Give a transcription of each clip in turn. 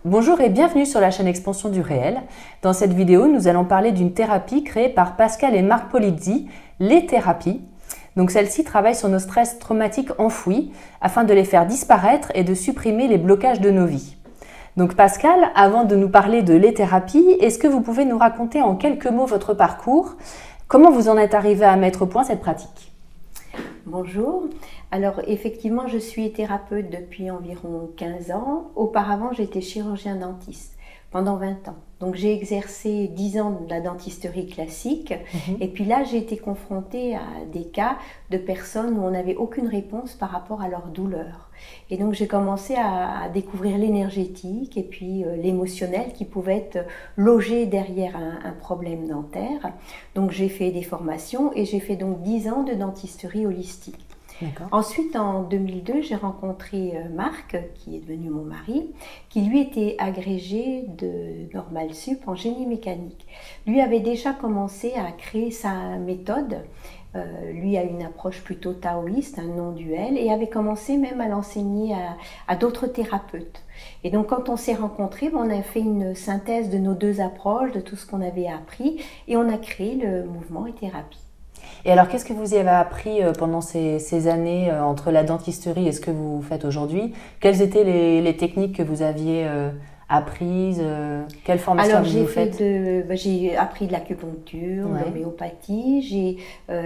Bonjour et bienvenue sur la chaîne Expansion du réel. Dans cette vidéo, nous allons parler d'une thérapie créée par Pascal et Marc Polizzi, l'E-thérapie. Donc celle-ci travaille sur nos stress traumatiques enfouis afin de les faire disparaître et de supprimer les blocages de nos vies. Donc Pascal, avant de nous parler de l'E-thérapie, est-ce que vous pouvez nous raconter en quelques mots votre parcours? Comment vous en êtes arrivé à mettre au point cette pratique? Bonjour. Alors effectivement, je suis thérapeute depuis environ 15 ans. Auparavant, j'étais chirurgien dentiste pendant 20 ans. Donc j'ai exercé 10 ans de la dentisterie classique. Et puis là, j'ai été confrontée à des cas de personnes où on n'avait aucune réponse par rapport à leur douleur. Et donc j'ai commencé à découvrir l'énergétique et puis l'émotionnel qui pouvait être logé derrière un problème dentaire. Donc j'ai fait des formations et j'ai fait donc 10 ans de dentisterie holistique. Ensuite, en 2002, j'ai rencontré Marc, qui est devenu mon mari, qui lui était agrégé de Normal Sup en génie mécanique. Lui avait déjà commencé à créer sa méthode. Lui a une approche plutôt taoïste, un non-duel, et avait commencé même à l'enseigner à d'autres thérapeutes. Et donc quand on s'est rencontrés, on a fait une synthèse de nos deux approches, de tout ce qu'on avait appris, et on a créé le mouvement E-thérapie. Et alors, qu'est-ce que vous y avez appris pendant ces années entre la dentisterie et ce que vous faites aujourd'hui? Quelles étaient les techniques que vous aviez apprises? Quelle formation avez-vous faite? J'ai appris de l'acupuncture, de l'homéopathie. J'ai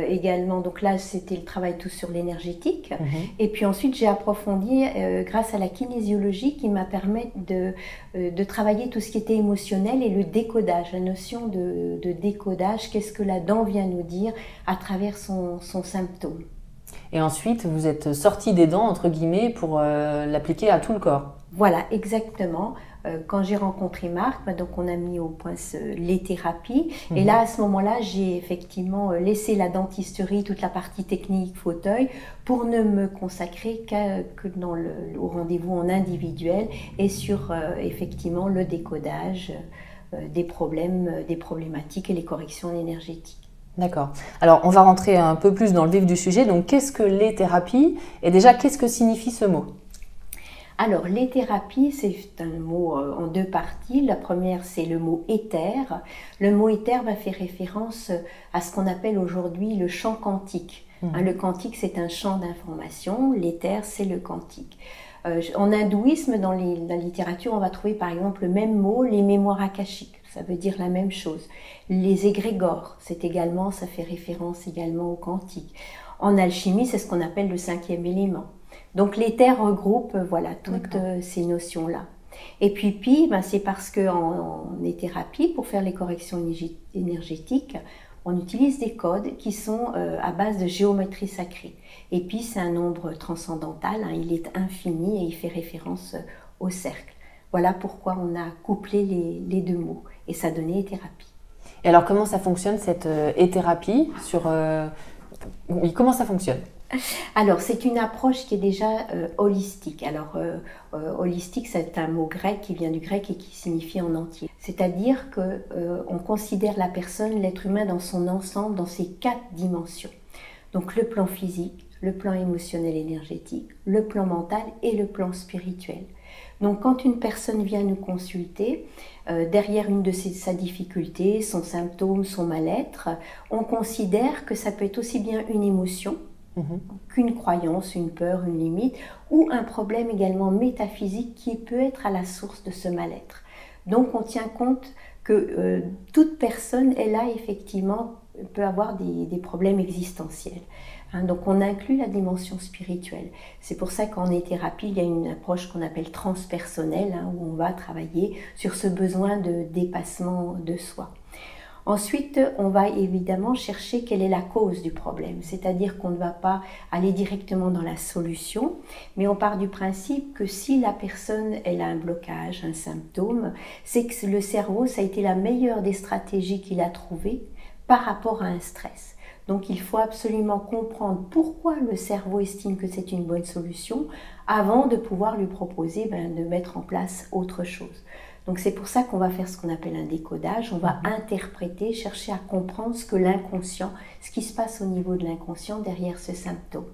également, donc là, c'était le travail tout sur l'énergétique. Et puis ensuite, j'ai approfondi grâce à la kinésiologie qui m'a permis de travailler tout ce qui était émotionnel et le décodage, la notion de décodage, qu'est-ce que la dent vient nous dire à travers son symptôme. Et ensuite, vous êtes sorti des dents, entre guillemets, pour l'appliquer à tout le corps. Voilà, exactement. Quand j'ai rencontré Marc, donc on a mis au point les thérapies. Et là, à ce moment-là, j'ai effectivement laissé la dentisterie, toute la partie technique, fauteuil, pour ne me consacrer que au rendez-vous en individuel et sur effectivement le décodage des problèmes, des problématiques et les corrections énergétiques. D'accord. Alors, on va rentrer un peu plus dans le vif du sujet. Donc, qu'est-ce que l'E-thérapie? Et déjà, qu'est-ce que signifie ce mot? Alors, l'E-thérapie, c'est un mot en deux parties. La première, c'est le mot éther. Le mot éther va faire référence à ce qu'on appelle aujourd'hui le champ quantique. Le quantique, c'est un champ d'information. L'éther, c'est le quantique. En hindouisme, dans la littérature, on va trouver par exemple le même mot, les mémoires akashiques. Ça veut dire la même chose. Les égrégores, ça fait référence également au quantique. En alchimie, c'est ce qu'on appelle le cinquième élément. Donc l'éther regroupe toutes ces notions-là. Et puis pi, c'est parce qu'en thérapie, pour faire les corrections énergétiques, on utilise des codes qui sont à base de géométrie sacrée. Et pi, c'est un nombre transcendantal, il est infini et il fait référence au cercle. Voilà pourquoi on a couplé les deux mots et ça donnait thérapie. Et alors comment ça fonctionne cette thérapie Oui, comment ça fonctionne? Alors, c'est une approche qui est déjà holistique. Alors, holistique, c'est un mot grec qui vient du grec et qui signifie en entier. C'est-à-dire qu'on considère la personne, l'être humain dans son ensemble, dans ses 4 dimensions. Donc, le plan physique, le plan émotionnel énergétique, le plan mental et le plan spirituel. Donc, quand une personne vient nous consulter, derrière une de sa difficulté, son symptôme, son mal-être, on considère que ça peut être aussi bien une émotion, qu'une croyance, une peur, une limite, ou un problème également métaphysique qui peut être à la source de ce mal-être. Donc on tient compte que toute personne, elle a effectivement, peut avoir des problèmes existentiels. Donc on inclut la dimension spirituelle. C'est pour ça qu'en thérapie, il y a une approche qu'on appelle transpersonnelle, où on va travailler sur ce besoin de dépassement de soi. Ensuite, on va évidemment chercher quelle est la cause du problème, c'est-à-dire qu'on ne va pas aller directement dans la solution, mais on part du principe que si la personne elle a un blocage, un symptôme, c'est que le cerveau, ça a été la meilleure des stratégies qu'il a trouvées par rapport à un stress. Donc il faut absolument comprendre pourquoi le cerveau estime que c'est une bonne solution avant de pouvoir lui proposer de mettre en place autre chose. Donc c'est pour ça qu'on va faire ce qu'on appelle un décodage, on va interpréter, chercher à comprendre ce que l'inconscient, ce qui se passe au niveau de l'inconscient derrière ce symptôme.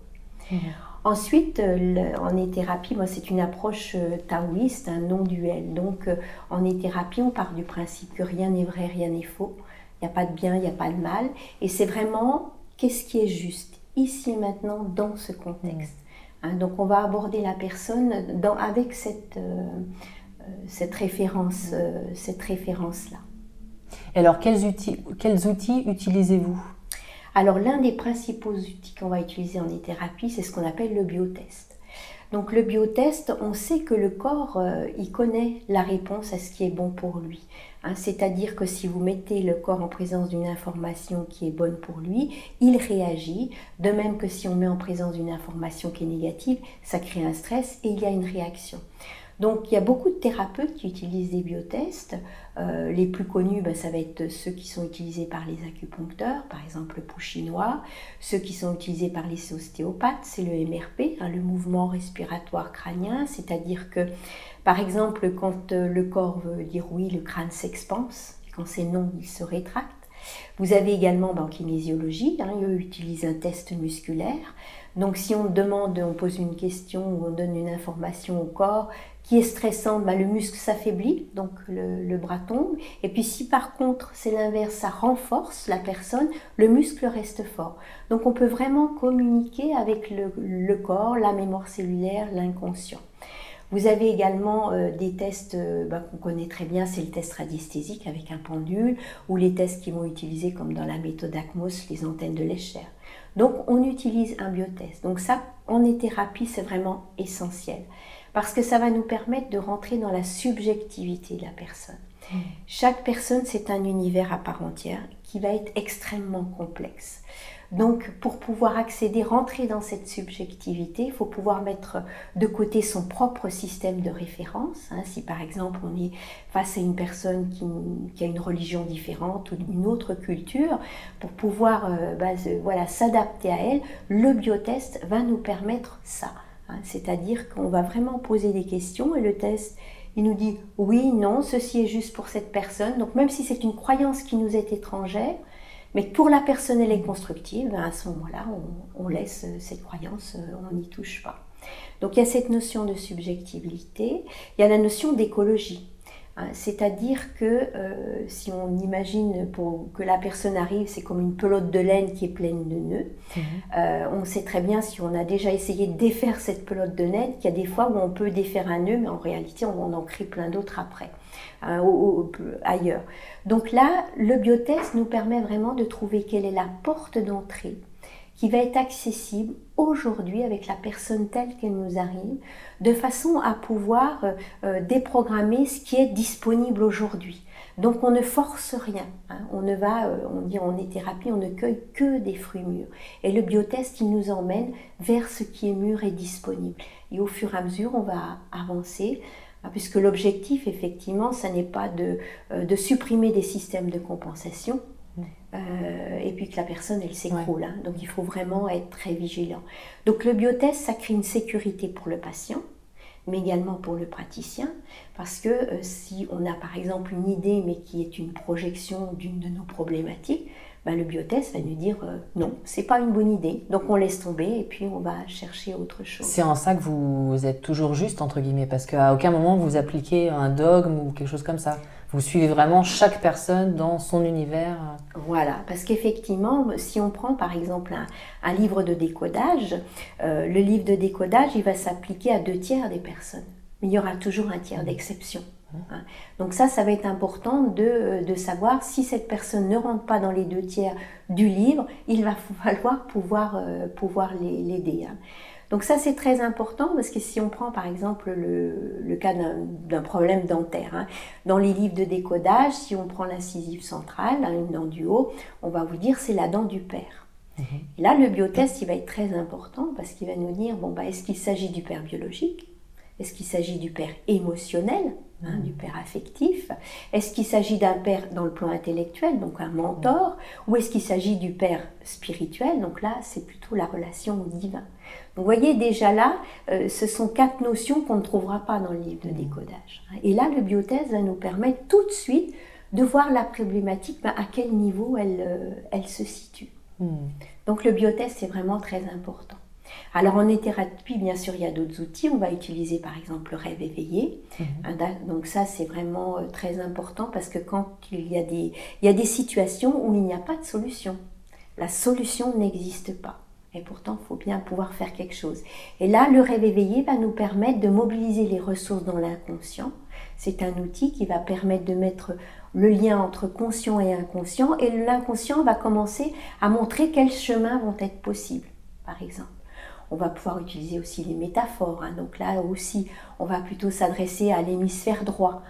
Ensuite, en éthérapie, moi, c'est une approche taoïste, un non-duel. Donc, en éthérapie, on part du principe que rien n'est vrai, rien n'est faux. Il n'y a pas de bien, il n'y a pas de mal. Et c'est vraiment qu'est-ce qui est juste, ici et maintenant, dans ce contexte. Donc, on va aborder la personne avec cette référence-là. Et alors, quels outils utilisez-vous? Alors, l'un des principaux outils qu'on va utiliser en thérapie, c'est ce qu'on appelle le biotest. Donc, le biotest, on sait que le corps, il connaît la réponse à ce qui est bon pour lui. C'est-à-dire que si vous mettez le corps en présence d'une information qui est bonne pour lui, il réagit. De même que si on met en présence d'une information qui est négative, ça crée un stress et il y a une réaction. Donc, il y a beaucoup de thérapeutes qui utilisent des biotests. Les plus connus, ça va être ceux qui sont utilisés par les acupuncteurs, par exemple le pouls chinois. Ceux qui sont utilisés par les ostéopathes, c'est le MRP, le mouvement respiratoire crânien. C'est-à-dire que, par exemple, quand le corps veut dire oui, le crâne s'expanse. Quand c'est non, il se rétracte. Vous avez également en kinésiologie, eux utilisent un test musculaire. Donc si on demande, on pose une question ou on donne une information au corps qui est stressante, le muscle s'affaiblit, donc le bras tombe. Et puis si par contre c'est l'inverse, ça renforce la personne, le muscle reste fort. Donc on peut vraiment communiquer avec le corps, la mémoire cellulaire, l'inconscient. Vous avez également des tests qu'on connaît très bien, c'est le test radiesthésique avec un pendule, ou les tests qui vont utiliser comme dans la méthode ACMOS, les antennes de l'Escher. Donc on utilise un biotest. Donc ça, en thérapie, c'est vraiment essentiel, parce que ça va nous permettre de rentrer dans la subjectivité de la personne. Chaque personne, c'est un univers à part entière qui va être extrêmement complexe. Donc, pour pouvoir accéder, rentrer dans cette subjectivité, il faut pouvoir mettre de côté son propre système de référence. Si par exemple on est face à une personne qui a une religion différente ou une autre culture, pour pouvoir s'adapter à elle, le biotest va nous permettre ça. C'est-à-dire qu'on va vraiment poser des questions et le test, il nous dit oui, non, ceci est juste pour cette personne. Donc même si c'est une croyance qui nous est étrangère, mais pour la personne elle est constructive, à ce moment-là, on laisse cette croyance, on n'y touche pas. Donc il y a cette notion de subjectivité, il y a la notion d'écologie. C'est-à-dire que si on imagine que la personne arrive, c'est comme une pelote de laine qui est pleine de nœuds. On sait très bien, si on a déjà essayé de défaire cette pelote de laine, qu'il y a des fois où on peut défaire un nœud, mais en réalité on en crée plein d'autres après, ailleurs. Donc là, le biotest nous permet vraiment de trouver quelle est la porte d'entrée qui va être accessible aujourd'hui avec la personne telle qu'elle nous arrive, de façon à pouvoir déprogrammer ce qui est disponible aujourd'hui. Donc on ne force rien, on dit en thérapie, on ne cueille que des fruits mûrs. Et le biotest, il nous emmène vers ce qui est mûr et disponible. Et au fur et à mesure, on va avancer, puisque l'objectif, effectivement, ça n'est pas de supprimer des systèmes de compensation, et puis que la personne elle s'écroule. Donc il faut vraiment être très vigilant. Donc le biotest, ça crée une sécurité pour le patient, mais également pour le praticien, parce que si on a par exemple une idée mais qui est une projection d'une de nos problématiques, le biotest va nous dire non, c'est pas une bonne idée, donc on laisse tomber et puis on va chercher autre chose. C'est en ça que vous êtes toujours juste, entre guillemets, parce qu'à aucun moment vous appliquez un dogme ou quelque chose comme ça. Vous suivez vraiment chaque personne dans son univers. Voilà, parce qu'effectivement, si on prend par exemple un livre de décodage, le livre de décodage, il va s'appliquer à 2/3 des personnes. Mais il y aura toujours un tiers d'exception. Donc ça va être important de savoir si cette personne ne rentre pas dans les 2/3 du livre, il va falloir pouvoir l'aider. Donc ça c'est très important, parce que si on prend par exemple le cas d'un problème dentaire, dans les livres de décodage, si on prend l'incisive centrale, une dent du haut, on va vous dire c'est la dent du père. Et là le biotest il va être très important, parce qu'il va nous dire est-ce qu'il s'agit du père biologique? Est-ce qu'il s'agit du père émotionnel, du père affectif? Est-ce qu'il s'agit d'un père dans le plan intellectuel, donc un mentor? Ou est-ce qu'il s'agit du père spirituel? Donc là, c'est plutôt la relation au divin. Donc vous voyez, déjà là, ce sont 4 notions qu'on ne trouvera pas dans le livre de décodage. Et là, le biotest va nous permettre tout de suite de voir la problématique, à quel niveau elle se situe. Donc le biotest, c'est vraiment très important. Alors en thérapie, bien sûr, il y a d'autres outils. On va utiliser par exemple le rêve éveillé. Donc ça, c'est vraiment très important parce que quand il y a des situations où il n'y a pas de solution. La solution n'existe pas. Et pourtant, il faut bien pouvoir faire quelque chose. Et là, le rêve éveillé va nous permettre de mobiliser les ressources dans l'inconscient. C'est un outil qui va permettre de mettre le lien entre conscient et inconscient. Et l'inconscient va commencer à montrer quels chemins vont être possibles, par exemple. On va pouvoir utiliser aussi les métaphores. Donc là aussi, on va plutôt s'adresser à l'hémisphère droit.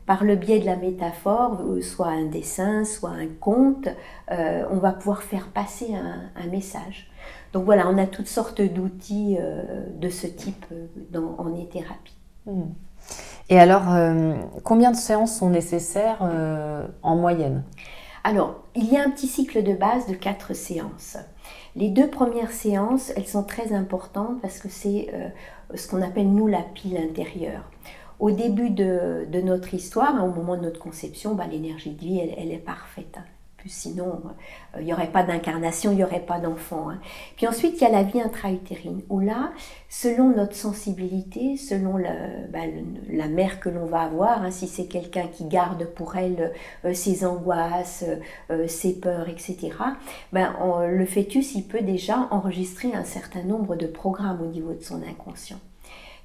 Par le biais de la métaphore, soit un dessin, soit un conte, on va pouvoir faire passer un message. Donc voilà, on a toutes sortes d'outils de ce type en thérapie. Et alors, combien de séances sont nécessaires en moyenne? Alors, il y a un petit cycle de base de 4 séances. Les 2 premières séances, elles sont très importantes parce que c'est ce qu'on appelle, nous, la pile intérieure. Au début de notre histoire, au moment de notre conception, l'énergie de vie, elle est parfaite. Sinon, il n'y aurait pas d'incarnation, il n'y aurait pas d'enfant. Puis ensuite, il y a la vie intra-utérine, où là, selon notre sensibilité, selon la mère que l'on va avoir, si c'est quelqu'un qui garde pour elle ses angoisses, ses peurs, etc., le fœtus, il peut déjà enregistrer un certain nombre de programmes au niveau de son inconscient.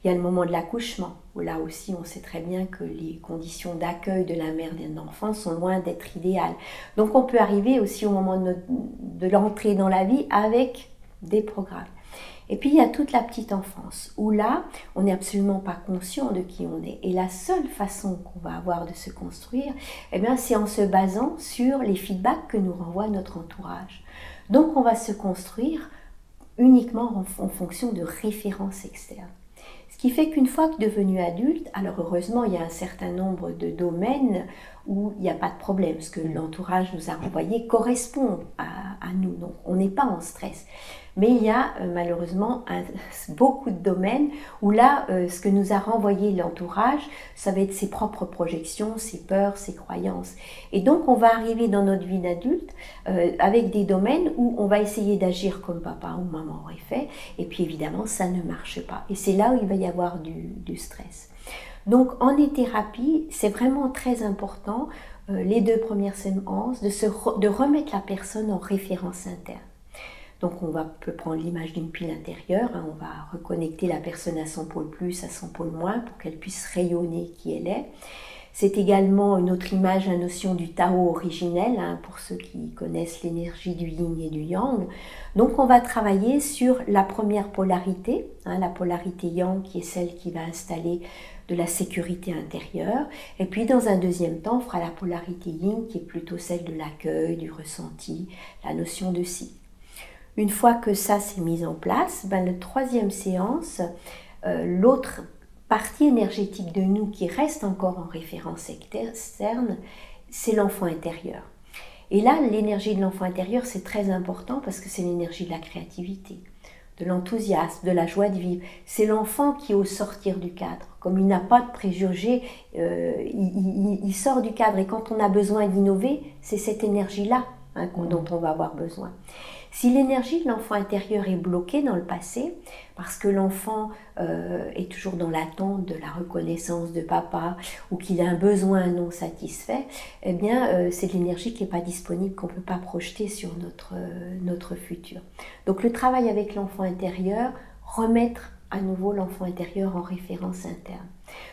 Il y a le moment de l'accouchement, où là aussi on sait très bien que les conditions d'accueil de la mère d'un enfant sont loin d'être idéales. Donc on peut arriver aussi au moment de l'entrée dans la vie avec des programmes. Et puis il y a toute la petite enfance, où là on n'est absolument pas conscient de qui on est. Et la seule façon qu'on va avoir de se construire, c'est en se basant sur les feedbacks que nous renvoie notre entourage. Donc on va se construire uniquement en fonction de références externes. Ce qui fait qu'une fois que devenu adulte, alors heureusement il y a un certain nombre de domaines où il n'y a pas de problème, ce que l'entourage nous a renvoyé correspond à nous, donc on n'est pas en stress. Mais il y a malheureusement beaucoup de domaines où là, ce que nous a renvoyé l'entourage, ça va être ses propres projections, ses peurs, ses croyances. Et donc on va arriver dans notre vie d'adulte avec des domaines où on va essayer d'agir comme papa ou maman aurait fait, et puis évidemment ça ne marche pas. Et c'est là où il va y avoir du stress. Donc en thérapie, c'est vraiment très important, les 2 premières séances, de remettre la personne en référence interne. Donc on peut prendre l'image d'une pile intérieure, on va reconnecter la personne à son pôle plus, à son pôle moins, pour qu'elle puisse rayonner qui elle est. C'est également une autre image, la notion du Tao originel, pour ceux qui connaissent l'énergie du yin et du yang. Donc on va travailler sur la première polarité, la polarité yang qui est celle qui va installer de la sécurité intérieure. Et puis dans un deuxième temps, on fera la polarité yin qui est plutôt celle de l'accueil, du ressenti, la notion de si. Une fois que ça s'est mis en place, la 3e séance, l'autre partie énergétique de nous qui reste encore en référence externe, c'est l'enfant intérieur. Et là, l'énergie de l'enfant intérieur, c'est très important parce que c'est l'énergie de la créativité, de l'enthousiasme, de la joie de vivre. C'est l'enfant qui ose sortir du cadre. Comme il n'a pas de préjugés, il sort du cadre. Et quand on a besoin d'innover, c'est cette énergie-là dont on va avoir besoin. Si l'énergie de l'enfant intérieur est bloquée dans le passé, parce que l'enfant est toujours dans l'attente de la reconnaissance de papa ou qu'il a un besoin non satisfait, c'est de l'énergie qui n'est pas disponible, qu'on ne peut pas projeter sur notre futur. Donc le travail avec l'enfant intérieur, remettre à nouveau l'enfant intérieur en référence interne.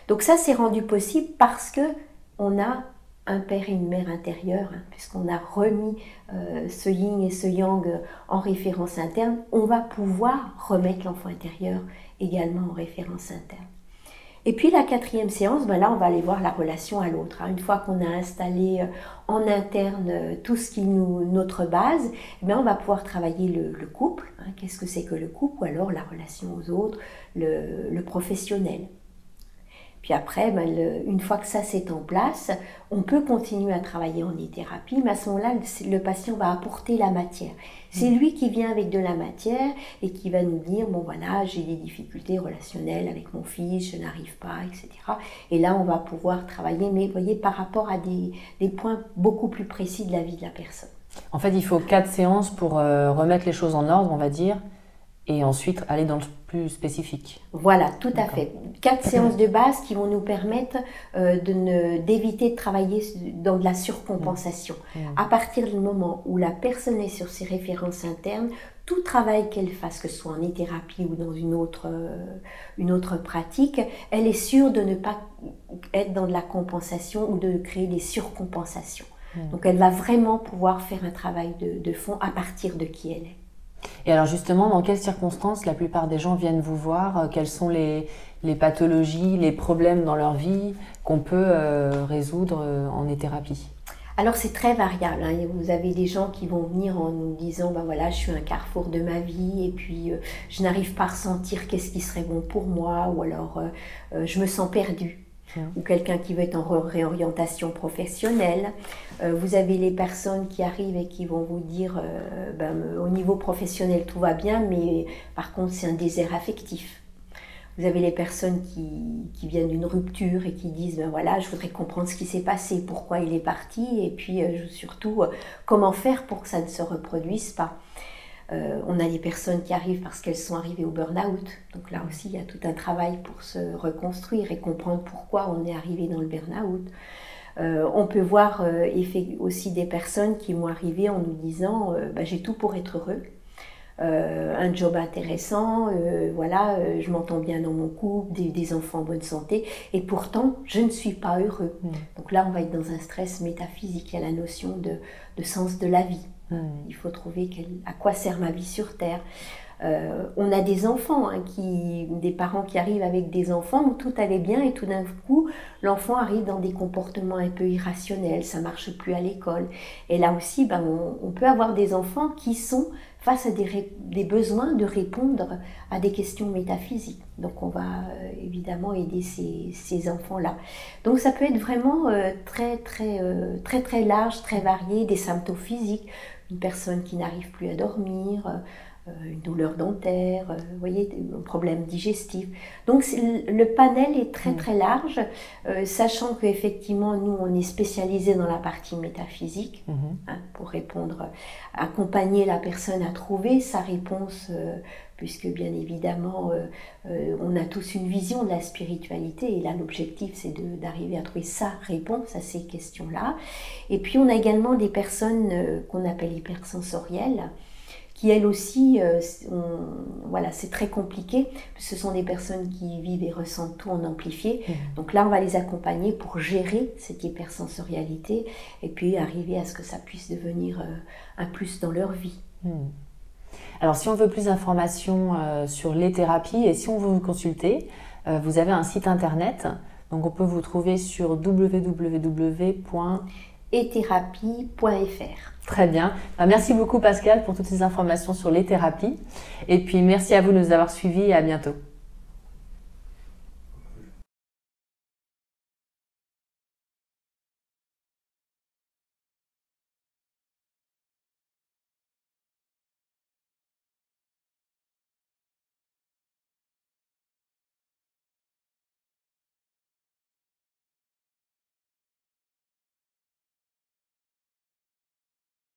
Donc ça, c'est rendu possible parce qu'on a un père et une mère intérieure, puisqu'on a remis ce yin et ce yang en référence interne, on va pouvoir remettre l'enfant intérieur également en référence interne. Et puis la 4e séance, là on va aller voir la relation à l'autre. Une fois qu'on a installé en interne tout ce qui est notre base, on va pouvoir travailler le couple. Qu'est-ce que c'est que le couple? Ou alors la relation aux autres, le professionnel. Puis après, une fois que ça c'est en place, on peut continuer à travailler en thérapie, mais à ce moment-là, le patient va apporter la matière. C'est lui qui vient avec de la matière et qui va nous dire, bon voilà, j'ai des difficultés relationnelles avec mon fils, je n'arrive pas, etc. Et là, on va pouvoir travailler, mais vous voyez, par rapport à des points beaucoup plus précis de la vie de la personne. En fait, il faut 4 séances pour remettre les choses en ordre, on va dire, Et ensuite, aller dans le plus spécifique. Voilà, tout à fait. 4 séances de base qui vont nous permettre d'éviter de travailler dans de la surcompensation. À partir du moment où la personne est sur ses références internes, tout travail qu'elle fasse, que ce soit en e-thérapie ou dans une autre pratique, elle est sûre de ne pas être dans de la compensation ou de créer des surcompensations. Donc elle va vraiment pouvoir faire un travail de fond à partir de qui elle est. Et alors justement, dans quelles circonstances la plupart des gens viennent vous voir? Quelles sont les pathologies, les problèmes dans leur vie qu'on peut résoudre en e-thérapie? Alors c'est très variable, hein. Vous avez des gens qui vont venir en nous disant ben voilà, je suis à un carrefour de ma vie et puis je n'arrive pas à ressentir qu'est-ce qui serait bon pour moi, ou alors je me sens perdue. Ou quelqu'un qui veut être en réorientation professionnelle. Vous avez les personnes qui arrivent et qui vont vous dire au niveau professionnel tout va bien, mais par contre c'est un désert affectif. Vous avez les personnes qui viennent d'une rupture et qui disent ben voilà, je voudrais comprendre ce qui s'est passé, pourquoi il est parti, et puis surtout comment faire pour que ça ne se reproduise pas. On a des personnes qui arrivent parce qu'elles sont arrivées au burn-out. Donc là aussi, il y a tout un travail pour se reconstruire et comprendre pourquoi on est arrivé dans le burn-out. On peut voir aussi des personnes qui vont arriver en nous disant j'ai tout pour être heureux. Un job intéressant, je m'entends bien dans mon couple, des enfants en bonne santé, et pourtant je ne suis pas heureux. Donc là on va être dans un stress métaphysique. Il y a la notion de sens de la vie. Il faut trouver à quoi sert ma vie sur Terre. On a des enfants, des parents qui arrivent avec des enfants où tout allait bien et tout d'un coup l'enfant arrive dans des comportements un peu irrationnels, ça marche plus à l'école. Et là aussi on peut avoir des enfants qui sont face à des besoins de répondre à des questions métaphysiques. Donc on va évidemment aider ces enfants-là. Donc ça peut être vraiment très large, très varié, des symptômes physiques, une personne qui n'arrive plus à dormir, une douleur dentaire, vous voyez, un problème digestif. Donc le panel est très large, sachant qu'effectivement nous on est spécialisé dans la partie métaphysique, pour répondre, accompagner la personne à trouver sa réponse, puisque bien évidemment on a tous une vision de la spiritualité et là l'objectif c'est d'arriver à trouver sa réponse à ces questions-là. Et puis on a également des personnes qu'on appelle hypersensorielles, qui elles aussi, c'est très compliqué. Ce sont des personnes qui vivent et ressentent tout en amplifié. Donc là, on va les accompagner pour gérer cette hypersensorialité et puis arriver à ce que ça puisse devenir un plus dans leur vie. Alors, si on veut plus d'informations sur les thérapies et si on veut vous consulter, vous avez un site internet. Donc, on peut vous trouver sur www.ethérapie.fr. Très bien. Merci beaucoup Pascal pour toutes ces informations sur les thérapies. Et puis merci à vous de nous avoir suivis et à bientôt.